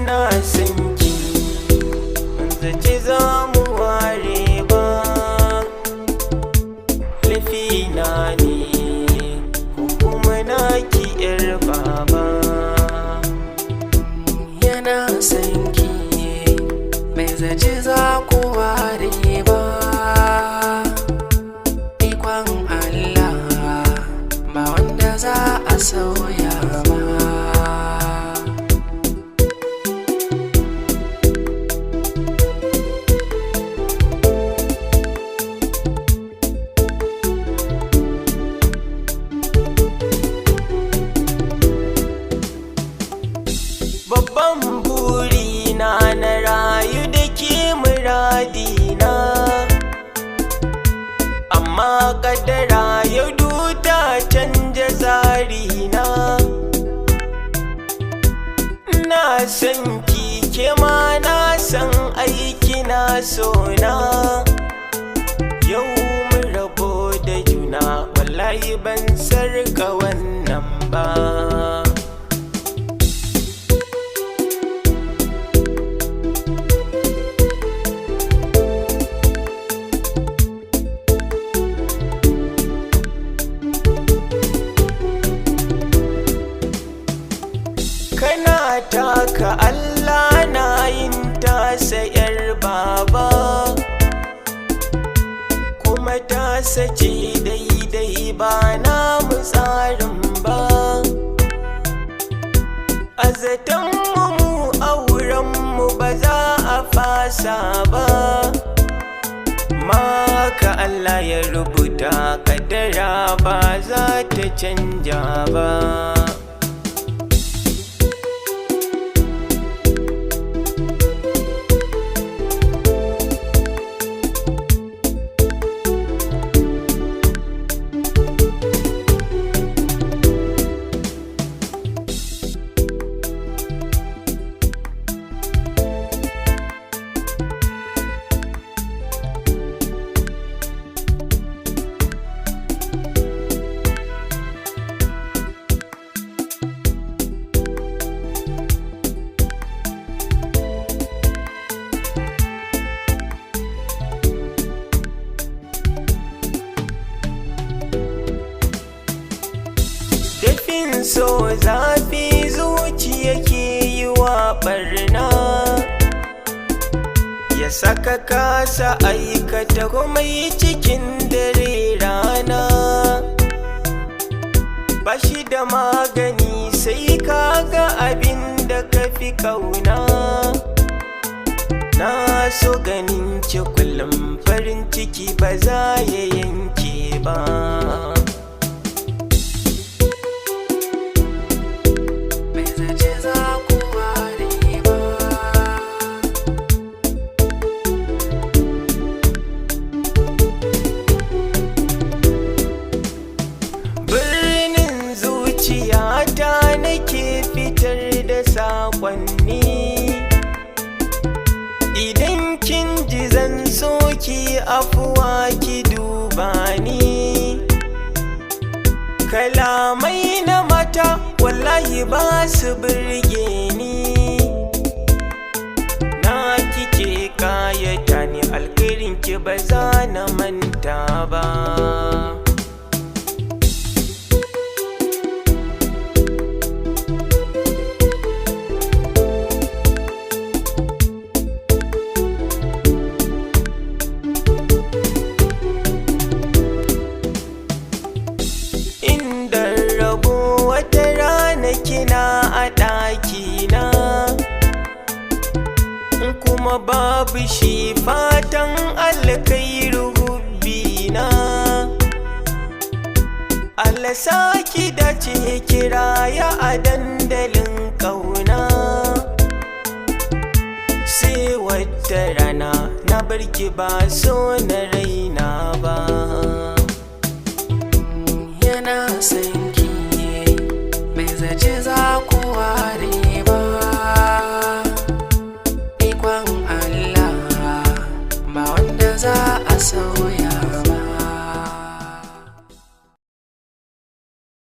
yana son ki zaci za mu ware ba laifina ne ko kuma na ki yar baba. Yana son ki bai zaci za ku ware ba, ikon Allah ba wanda za a sauya ba. Babban burina na rayu da ke muradina, amma kadara ya duta canja zarina. Na san ki ke ma na san aiki na sona, yau mun rabo da juna wallahi ban sarka wannan ba. Kana taka Allah na yin tasa yar baba, kuma tasa ce daidai ba na mu tsarin ba. A zaton mu auren mu ba za a fasa ba, maka Allah ya rubuta kadara ba za ta canja ba. Dafin so zafi zuciya ke yi wa barna, ya saka kasa aikata komai cikin dare rana. Bashi da magani sai kaga abin da ka fi kauna. Na so ganin ki kullum farin ciki ba za ya yanke ba. Zuciyata nake fitar da saƙonni, idan kin ji zan so ki afuwa ki duba ni. Kalamai na mata wallahi ba su birge ni, na kike kayata ni alkhairin ki ba za na manta ba. Kina a ɗakina kuma babu shi fatan alkhairu hubbina. Allah saki dace kiraya a dandalin ƙauna, sai wata rana na barki ba so na raina ba. Yana son ki bai zaci za ku ware ba, ikon Allah ba wanda za a sauya.